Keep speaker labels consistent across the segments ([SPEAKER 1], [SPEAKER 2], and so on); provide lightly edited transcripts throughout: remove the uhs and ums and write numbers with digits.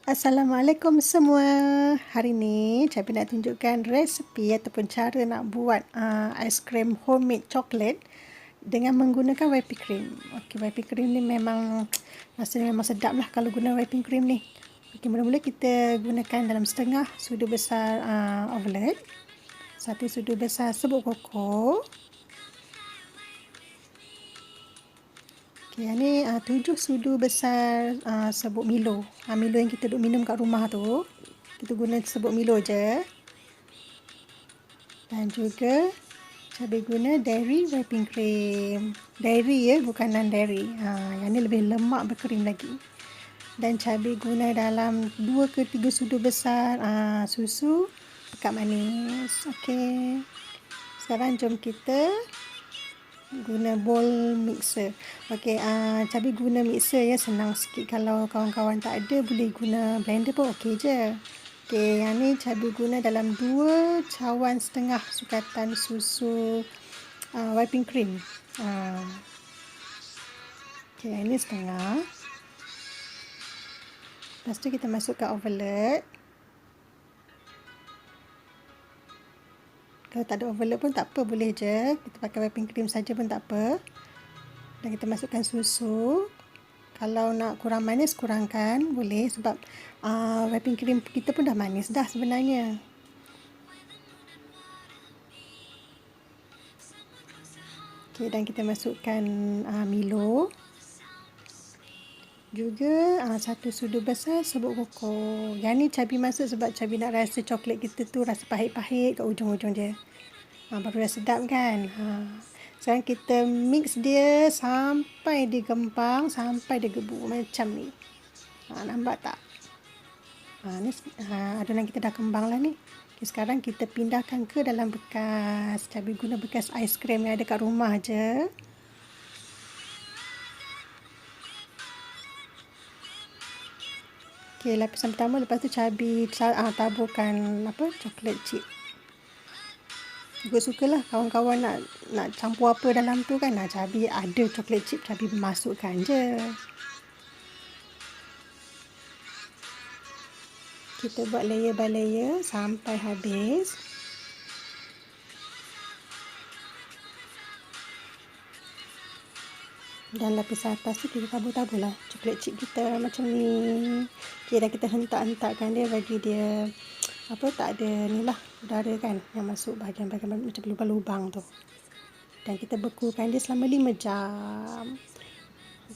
[SPEAKER 1] Assalamualaikum semua. Hari ni Cabi nak tunjukkan resipi ataupun cara nak buat aiskrim homemade coklat dengan menggunakan whipping cream. Okey, whipping cream ni memang rasanya memang sedap lah kalau guna whipping cream ni. Okey, mula-mula kita gunakan dalam setengah sudu besar omelette, 1 sudu besar serbuk koko. Okay, yang ni 7 sudu besar serbuk Milo. Milo yang kita duk minum kat rumah tu. Kita guna serbuk Milo je. Dan juga Cabi guna dairy whipping cream. Dairy ya, bukan non-dairy. Yang ni lebih lemak berkrim lagi. Dan Cabi guna dalam 2 ke 3 sudu besar susu pekat manis. Okey. Sekarang jom kita guna bowl mixer. Okey, Cabi guna mixer ya, senang sikit. Kalau kawan-kawan tak ada, boleh guna blender pun okey je. Okey, yang ni Cabi guna dalam 2 cawan setengah sukatan susu whipping cream. Okey, yang ni setengah. Lepas tu kita masukkan overload. Kalau tak ada overload pun tak apa, boleh je. Kita pakai whipping cream saja pun tak apa. Dan kita masukkan susu. Kalau nak kurang manis, kurangkan. Boleh sebab whipping cream kita pun dah manis dah sebenarnya. Okay, dan kita masukkan Milo. Juga 1 sudu besar serbuk koko. Yang ni Cabi masuk sebab Cabi nak rasa coklat kita tu rasa pahit-pahit kat ujung-ujung dia. Baru dah sedap kan. Sekarang kita mix dia sampai dia gempang, sampai dia gebu macam ni. Nampak tak? Ni adunan kita dah kembang lah ni. Okay, sekarang kita pindahkan ke dalam bekas. Cabi guna bekas aiskrim yang ada kat rumah je. Okay, lapisan pertama, lepas tu Cabi taburkan coklat chip. Suka-sukalah kawan-kawan nak campur apa dalam tu kan. Cabi ada coklat chip, Cabi masukkan je. Kita buat layer by layer sampai habis. Dan lapisan atas tu kita tabur-tabur lah coklat chip kita macam ni. Okay, dan kita hentak-hentakkan dia bagi dia tak ada ni lah udara kan yang masuk bahagian-bahagian macam lubang-lubang tu. Dan kita bekukan dia selama 5 jam.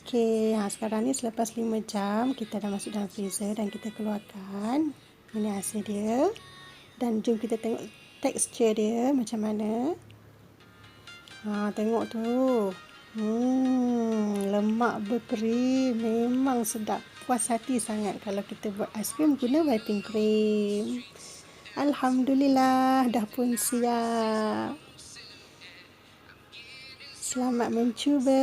[SPEAKER 1] Okey, sekarang ni selepas 5 jam kita dah masuk dalam freezer dan kita keluarkan. Ini hasil dia. Dan jom kita tengok tekstur dia macam mana. Tengok tu. Lemak berperi, memang sedap. Puas hati sangat kalau kita buat aiskrim guna whipping cream. Alhamdulillah, dah pun siap. Selamat mencuba.